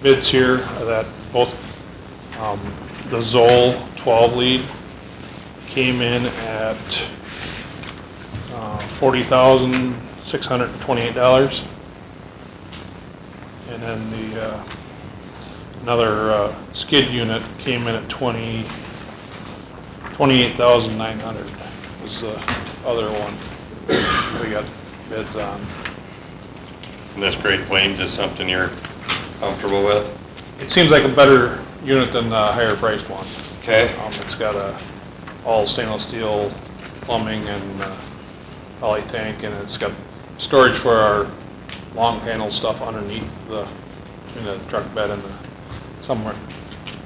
bids here that both, the Zoll 12 lead came in at, $40,628. And then the, another, skid unit came in at $28,900 was the other one we got bids on. And this Great Plains is something you're comfortable with? It seems like a better unit than the higher priced one. Okay. It's got all stainless steel plumbing and, poly tank, and it's got storage for our long panel stuff underneath in the truck bed and somewhere,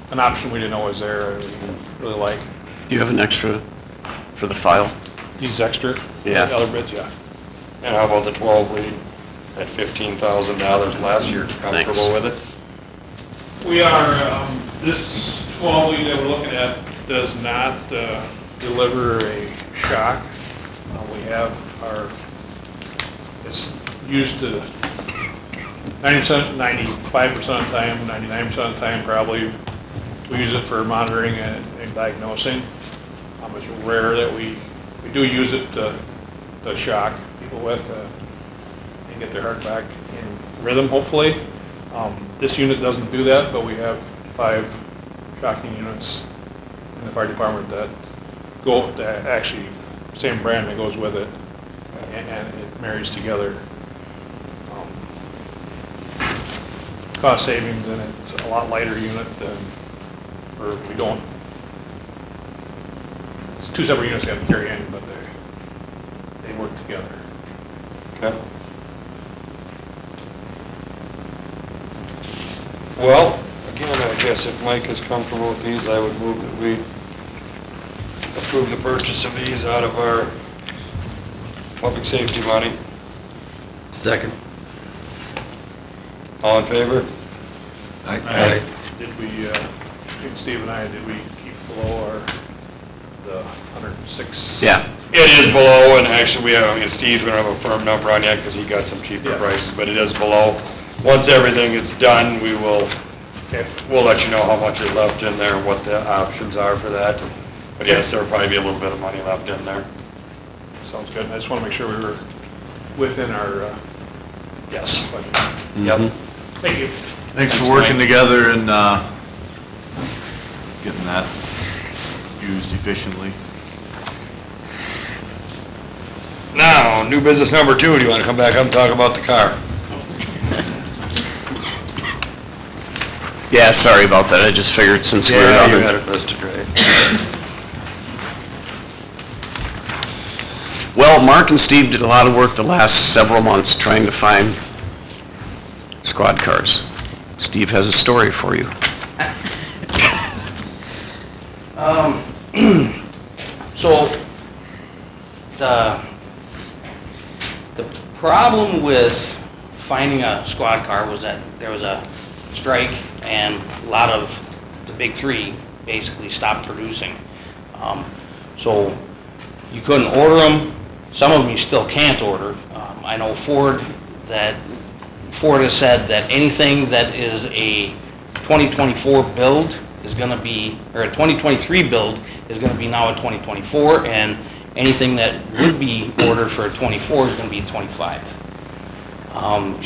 an option we didn't know was there, we really like. Do you have an extra for the file? These extra? Yeah. The other bids, yeah. And how about the 12 lead at $15,000 last year? Comfortable with it? We are, this 12 lead that we're looking at does not, deliver a shock. We have it's used to 95% of the time, 99% of the time probably, we use it for monitoring and diagnosing. It's rare that we do use it to shock people with, and get their heart back in rhythm, hopefully. This unit doesn't do that, but we have 5 shocking units in the fire department that go, that actually, same brand that goes with it, and it marries together. Cost savings, and it's a lot lighter unit than, or we don't, it's 2 separate units you have to carry in, but they work together. Okay. Well, again, I guess if Mike is comfortable with these, I would move that we approve the purchase of these out of our public safety money. Second. All in favor? Did we, I think Steve and I, did we keep below the 106? Yeah. It is below, and actually, we have, Steve's gonna have a firm number on yet, 'cause he got some cheaper Yeah. prices, but it is below. Once everything is done, we'll let you know how much is left in there and what the options are for that. But yes, there'll probably be a little bit of money left in there. Sounds good. I just wanna make sure we were within our, Yes. budget. Yep. Thank you. Thanks for Thanks, working Mike. together and, getting that used efficiently. Now, new business number 2, do you wanna come back up and talk about the car? Yeah, sorry about that, I just figured since we're Yeah, on you it. had it listed right. Well, Mark and Steve did a lot of work the last several months trying to find squad cars. Steve has a story for you. So, the problem with finding a squad car was that there was a strike and a lot of the big 3 basically stopped producing. So, you couldn't order them. Some of them you still can't order. I know Ford has said that anything that is a 2024 build is gonna be, or a 2023 build is gonna be now a 2024, and anything that would be ordered for a 24 is gonna be a 25.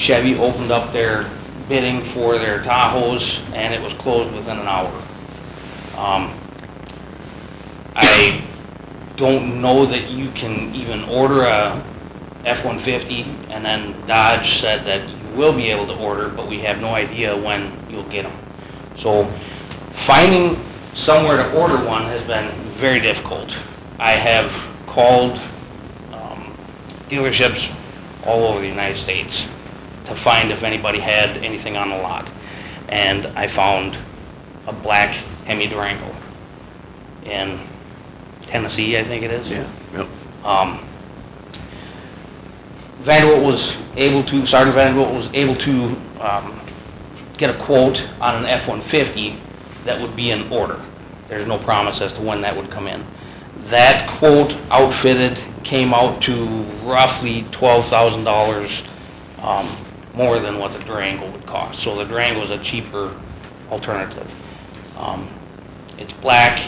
Chevy opened up their bidding for their Tahoes, and it was closed within an hour. I don't know that you can even order a F-150, and then Dodge said that you will be able to order, but we have no idea when you'll get them. So, finding somewhere to order one has been very difficult. I have called dealerships all over the United States to find if anybody had anything on the lot. And I found a black Hemi Durango in Tennessee, I think it is. Yeah, yep. Sergeant Vanderbilt was able to get a quote on an F-150 that would be in order. There's no promise as to when that would come in. That quote outfitted came out to roughly $12,000 more than what the Durango would cost. So the Durango is a cheaper alternative. It's black,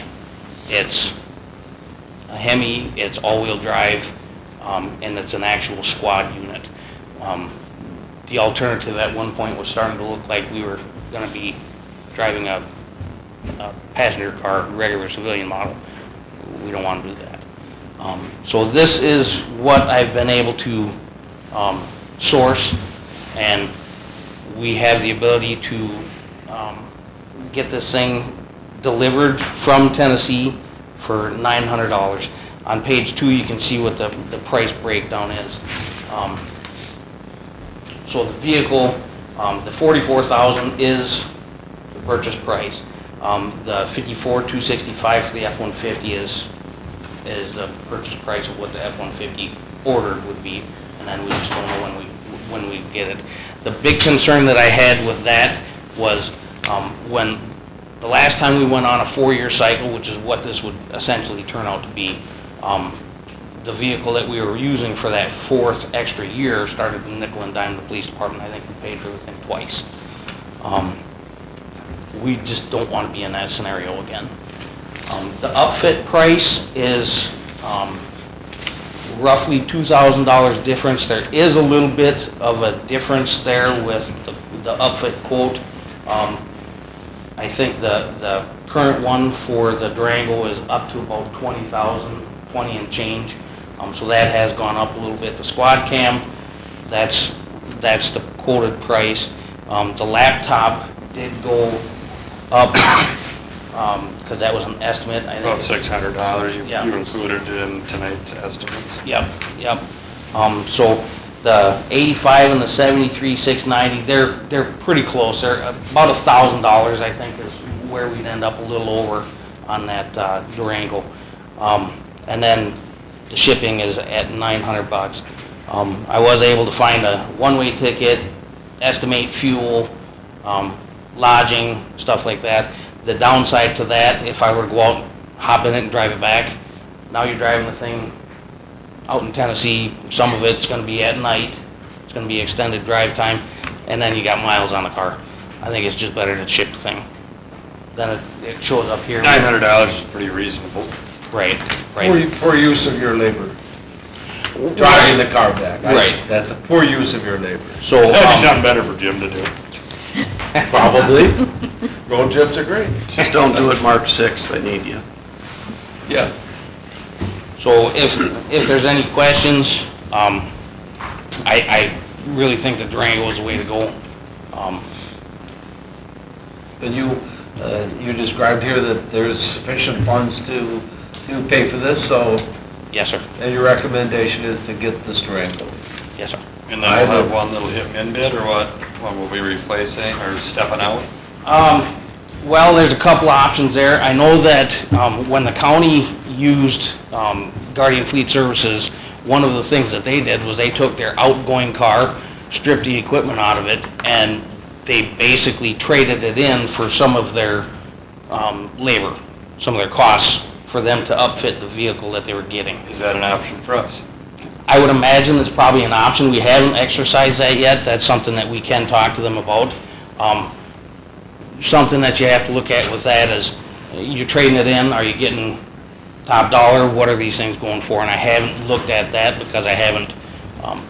it's a Hemi, it's all-wheel drive, and it's an actual squad unit. The alternative at one point was starting to look like we were gonna be driving a passenger car, regular civilian model. We don't wanna do that. So this is what I've been able to, source, and we have the ability to, get this thing delivered from Tennessee for $900. On page 2, you can see what the price breakdown is. So the vehicle, the $44,000 is the purchase price. The $54,265 for the F-150 is the purchase price of what the F-150 ordered would be, and then we just don't know when we get it. The big concern that I had with that was when the last time we went on a 4-year cycle, which is what this would essentially turn out to be, the vehicle that we were using for that 4th extra year started to nickel and dime the police department. I think we paid for everything twice. We just don't want to be in that scenario again. The upfit price is roughly $2,000 difference. There is a little bit of a difference there with the upfit quote. I think the current one for the Durango is up to about $20,000, $20 and change. So that has gone up a little bit. The Squad Cam, that's the quoted price. The laptop did go up, because that was an estimate, I think. About $600, you Yeah. included in tonight's estimates. Yep. So the 85 and the 73,690, they're pretty close. They're about $1,000, I think, is where we'd end up, a little over on that Durango. And then the shipping is at $900. I was able to find a one-way ticket, estimate fuel, lodging, stuff like that. The downside to that, if I were to go out, hop in it and drive it back, now you're driving the thing out in Tennessee, some of it's gonna be at night, it's gonna be extended drive time, and then you got miles on the car. I think it's just better to ship the thing. Then it shows up here. $900 is pretty reasonable. Right. For use of your labor, driving the car back. Right. That's a poor use of your labor. So, That'd be something better for Jim to do. Probably. Road trips are great. Just don't do it March 6th, I need you. Yeah. So if there's any questions, I really think the Durango is the way to go. And you described here that there's sufficient funds to pay for this, so, Yes, sir. and your recommendation is to get this Durango. Yes, sir. And then we'll have one that'll hit min bid, or what? One will be replacing, or stepping out? Well, there's a couple options there. I know that, when the county used, Guardian Fleet Services, one of the things that they did was they took their outgoing car, stripped the equipment out of it, and they basically traded it in for some of their, labor, some of their costs for them to upfit the vehicle that they were getting. Is that an option for us? I would imagine it's probably an option. We haven't exercised that yet. That's something that we can talk to them about. Something that you have to look at with that is, you're trading it in, are you getting top dollar? What are these things going for? And I haven't looked at that because I haven't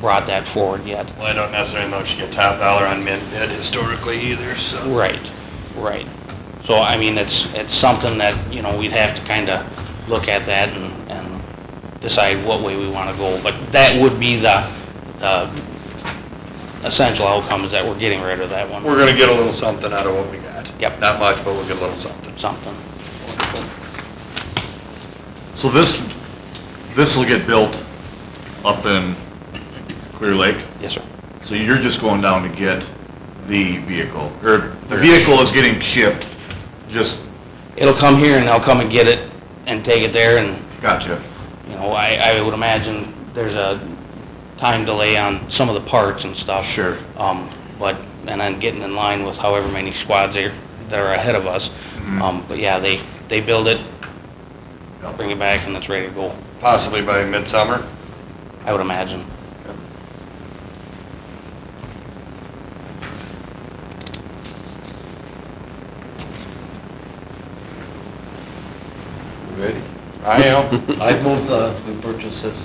brought that forward yet. Well, I don't necessarily know if you get top dollar on min bid historically either, so. Right. So, I mean, it's something that, we'd have to kind of look at that and decide what way we want to go. But that would be the essential outcome, is that we're getting rid of that one. We're gonna get a little something out of what we got. Yep. Not much, but we'll get a little something. Something. So this will get built up in Clear Lake? Yes, sir. So you're just going down to get the vehicle, or the vehicle is getting shipped, just, It'll come here and they'll come and get it and take it there, and, gotcha. I would imagine there's a time delay on some of the parts and stuff. Sure. And then getting in line with however many squads that are ahead of us. Mhm. But yeah, they build it, bring it back, and it's ready to go, Possibly by midsummer. I would imagine. ready? I am. I'd move we purchase this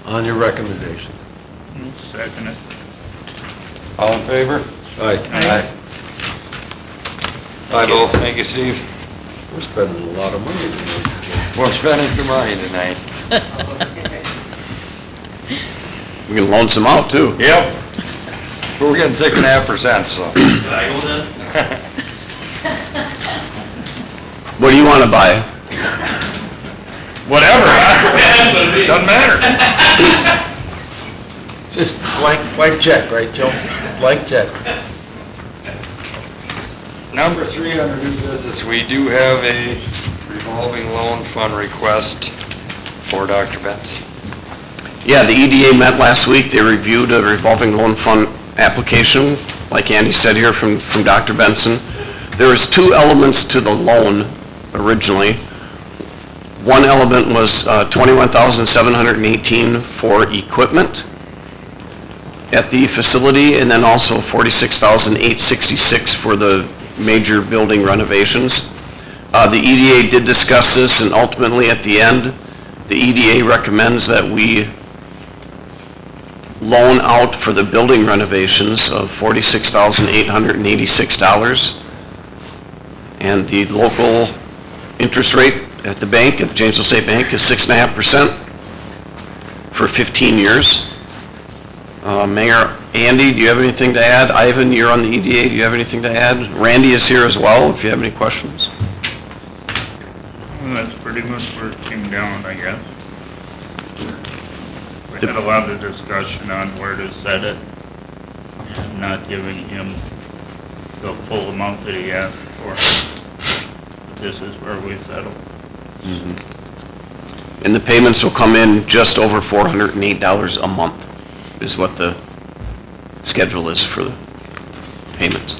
on your recommendation. Second it. All in favor? Aye. Bye, Bill. Thank you, Steve. We're spending a lot of money tonight. We're spending some money tonight. We can loan some out, too. Yep. But we're getting 6.5%, so. I go then? What do you wanna buy? Whatever, doesn't matter. Just blank check, right, Joe? Blank check. Number 3 under new business, we do have a revolving loan fund request for Dr. Benz. Yeah, the EDA met last week, they reviewed a revolving loan fund application, like Andy said here from Dr. Benson. There was 2 elements to the loan originally. One element was $21,718 for equipment at the facility, and then also $46,866 for the major building renovations. The EDA did discuss this, and ultimately at the end, the EDA recommends that we loan out for the building renovations of $46,886. And the local interest rate at the bank, at the Janesville State Bank, is 6.5% for 15 years. Mayor Andy, do you have anything to add? Ivan, you're on the EDA, do you have anything to add? Randy is here as well, if you have any questions. Well, that's pretty much where it came down, I guess. We had a lot of discussion on where to set it, and not giving him the full amount that he asked for. This is where we settled. And the payments will come in just over $408 a month, is what the schedule is for the payments.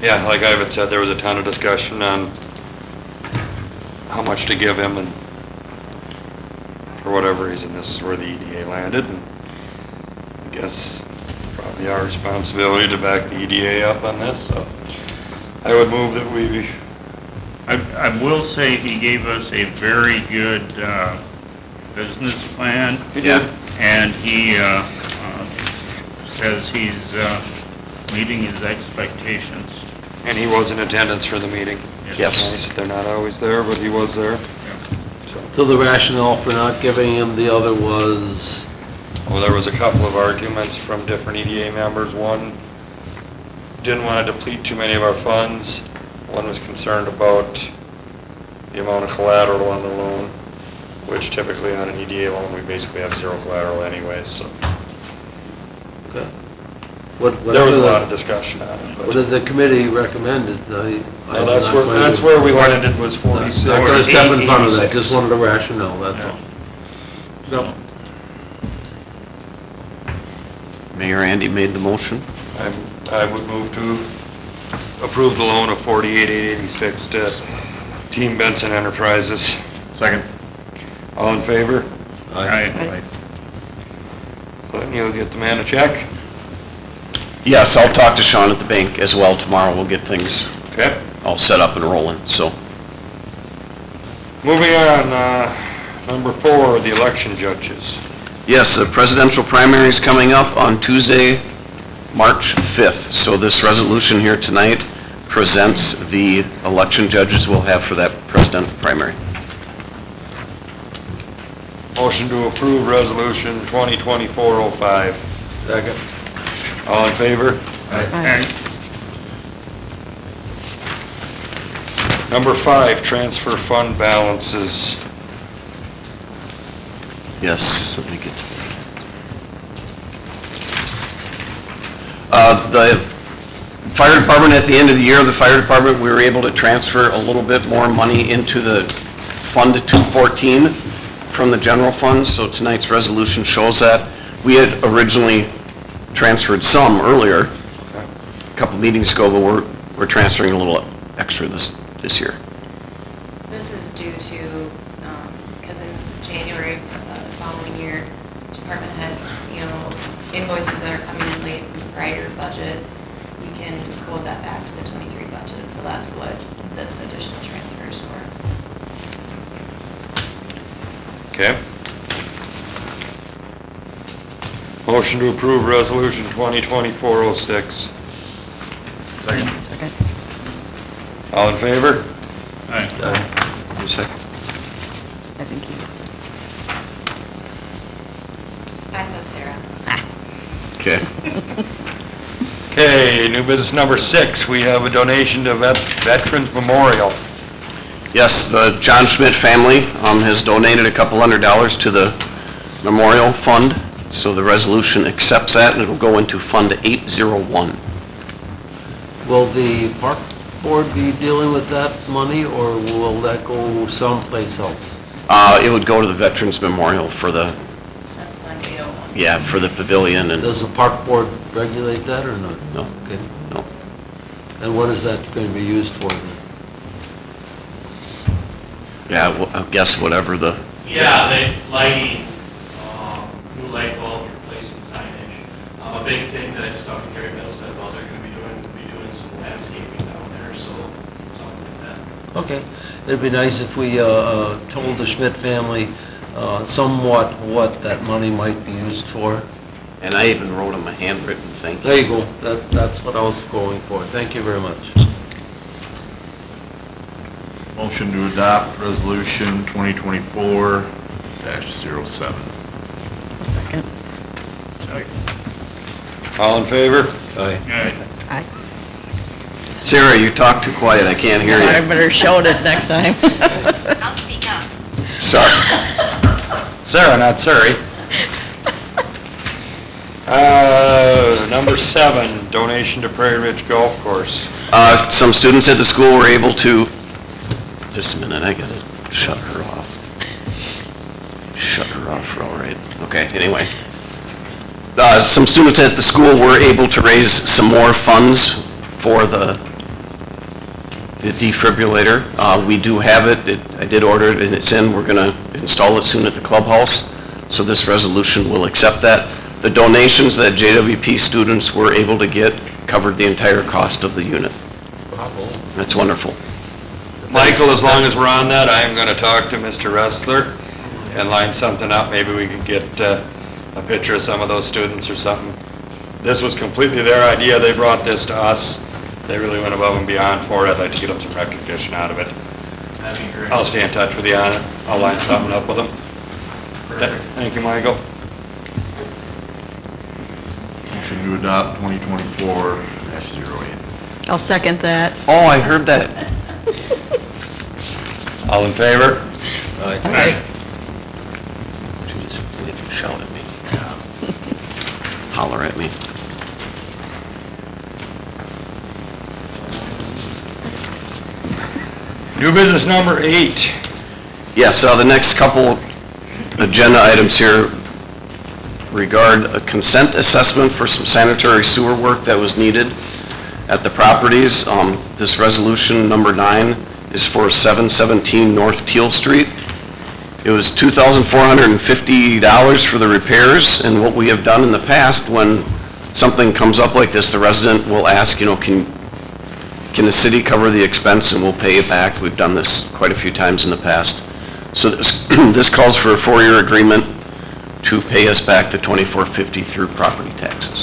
Yeah, like Ivan said, there was a ton of discussion on how much to give him, and for whatever reason, this is where the EDA landed, and I guess probably our responsibility to back the EDA up on this, so I would move that we... I will say he gave us a very good, business plan. Yeah. And he, says he's, meeting his expectations. And he was in attendance for the meeting. Yes. Nice, they're not always there, but he was there. So the rationale for not giving him the other was, Well, there was a couple of arguments from different EDA members. One didn't want to deplete too many of our funds. One was concerned about the amount of collateral on the loan, which typically on an EDA loan, we basically have 0 collateral anyways, so. okay. There was a lot of discussion on it, but. What did the committee recommend? No, that's where we landed, was 46. Not gonna step in front of that, just wanted a rationale, that's all. So, Mayor Andy made the motion. I would move to approve the loan of $48,886 to Team Benson Enterprises. Second. All in favor? I, Clinton, you'll get the man a check? Yes, I'll talk to Sean at the bank as well tomorrow, we'll get things Okay. all set up and rolling, so. Moving on, number 4, the election judges. Yes, the presidential primary is coming up on Tuesday, March 5th. So this resolution here tonight presents the election judges we'll have for that president primary. Motion to approve resolution 2024-05. Second. All in favor? Number 5, transfer fund balances. Yes, let me get to the fire department, at the end of the year, the fire department, we were able to transfer a little bit more money into the Fund 214 from the general fund, so tonight's resolution shows that. We had originally transferred some earlier, a couple meetings ago, but we're transferring a little extra this year. This is due to, because in January of the following year, department heads, invoices that are coming in late from the prior budget, we can quote that back to the '23 budget, so that's what this additional transfer is for. Okay. Motion to approve resolution 2024-06. Second. Second. All in favor? Aye. Your second. I think you... I said Sarah. Okay. Okay, new business number 6, we have a donation to Veterans Memorial. Yes, the John Schmidt family, has donated $200 to the memorial fund, so the resolution accepts that, and it'll go into Fund 801. Will the park board be dealing with that money, or will that go someplace else? It would go to the Veterans Memorial for the, That's Fund 801. yeah, for the pavilion and, Does the park board regulate that, or not? no, Okay. no. And what is that going to be used for then? Yeah, well, I guess whatever the, Yeah, lighting, new light bulbs, replacing signage. A big thing that I just talked to Gary Middleton about, they're gonna be doing some landscaping down there, so something like that. Okay. It'd be nice if we, told the Schmidt family, somewhat what that money might be used for. and I even wrote him a handwritten thank you. There you go. That's what I was going for. Thank you very much. Motion to adopt resolution 2024-07. Second. All in favor? Aye. Aye. Aye. Sarah, you talk too quiet, I can't hear I you. better shout it next time. I'll speak up. Sorry. Sarah, not Surrey. Number 7, donation to Prairie Ridge Golf Course. Some students at the school were able to, just a minute, I gotta shut her off. Shut her off, all right. Okay, anyway. Some students at the school were able to raise some more funds for the defibrillator. We do have it, I did order it, and it's in, we're gonna install it soon at the clubhouse, so this resolution will accept that. The donations that JWP students were able to get covered the entire cost of the unit. Bravo. That's wonderful. Michael, as long as we're on that, I am gonna talk to Mr. Ressler and line something up, maybe we can get, a picture of some of those students or something. This was completely their idea, they brought this to us, they really went above and beyond for it, I'd like to get them some recognition out of it. That'd be great. I'll stay in touch with you on it, I'll line something up with them. Perfect. Thank you, Michael. Motion to adopt 2024-08. I'll second that. Oh, I heard that. All in favor? Aye. Jeez, if you shout at me. Holler at me. New business number 8. Yes, the next couple agenda items here regard a consent assessment for some sanitary sewer work that was needed at the properties. This resolution, number 9, is for 717 North Teal Street. It was $2,450 for the repairs, and what we have done in the past, when something comes up like this, the resident will ask, you know, can the city cover the expense and we'll pay it back? We've done this quite a few times in the past. So this calls for a 4-year agreement to pay us back the $2,450 through property taxes.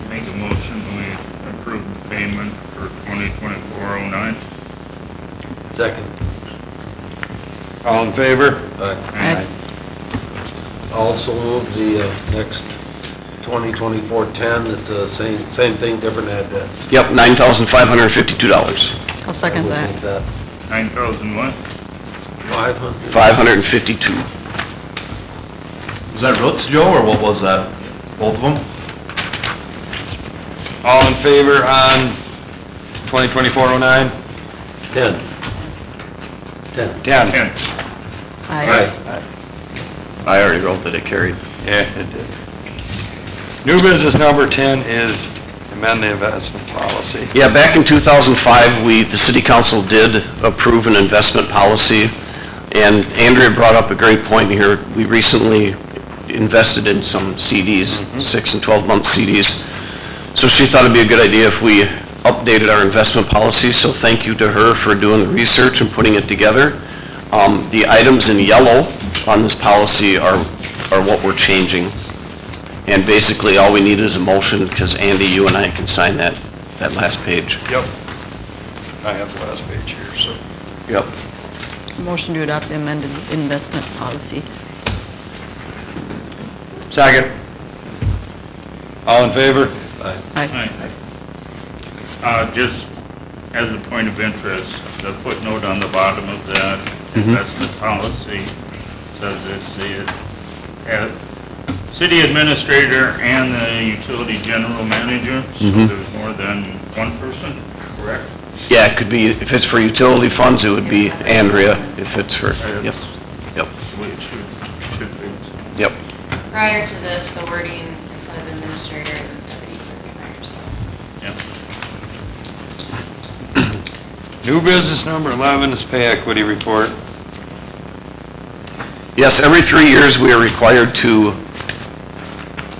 Make a motion, we approve the payment for 2024-09. Second. All in favor? Aye. Also move the, next 2024-10, it's the same thing, different address. Yep, $9,552. I'll second I that. would make that 9,000 what? 500. 552. Was that Roots, Joe, or what was that? Both of them? All in favor on 2024-09? 10. 10. 10. Aye. I already wrote that it carried. Yeah, it did. New business number 10 is amend the investment policy. Yeah, back in 2005, the city council did approve an investment policy, and Andrea brought up a great point here. We recently invested in some CDs, 6 and 12-month CDs, so she thought it'd be a good idea if we updated our investment policy, so thank you to her for doing the research and putting it together. The items in yellow on this policy are what we're changing. And basically, all we need is a motion, because Andy, you and I can sign that last page. Yep. I have the last page here, so. Yep. Motion to adopt the amended investment policy. Second. All in favor? Aye. Just as a point of interest, the footnote on the bottom of that Mhm. investment policy says it's the city administrator and the utility general manager, so Mhm. there's more than one person? Correct. Yeah, it could be, if it's for utility funds, it would be Andrea, if it's for, yep, yep, That's the way it should be. yep. Prior to this, the wording instead of administrator is deputy clerk, so. Yep. New business number 11 is pay equity report. Yes, every 3 years, we are required to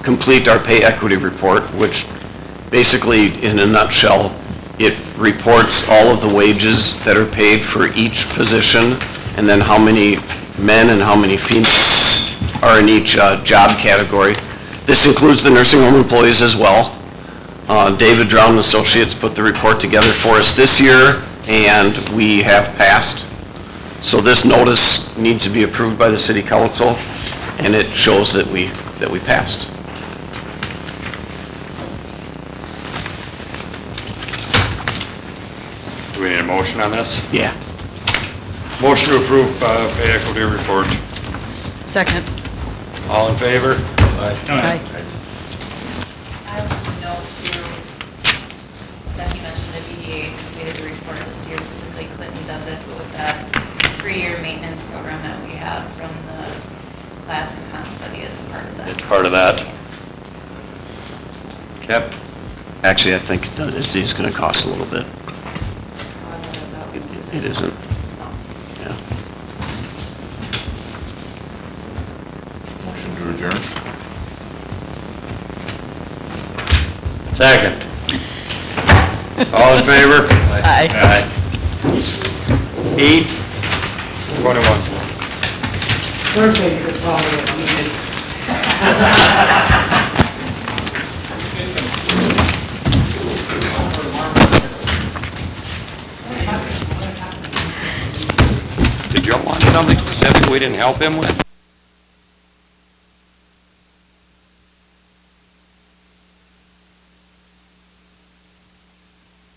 complete our pay equity report, which basically, in a nutshell, it reports all of the wages that are paid for each position, and then how many men and how many females are in each job category. This includes the nursing home employees as well. David Drown and Associates put the report together for us this year, and we have passed. So this notice needs to be approved by the city council, and it shows that we passed. Do we need a motion on this? Yeah. Motion to approve, pay equity report. Second. All in favor? Aye. I have a note too, that you mentioned the BDA completed the report this year, typically Clinton does it, but with that 3-year maintenance program that we have from the class and comp study as part of that. It's part of that. Yep. Actually, I think it is gonna cost a little bit. It isn't, yeah. Motion to adjourn? Second. All in favor? Aye. 8:21. Did y'all want something specific we didn't help him with?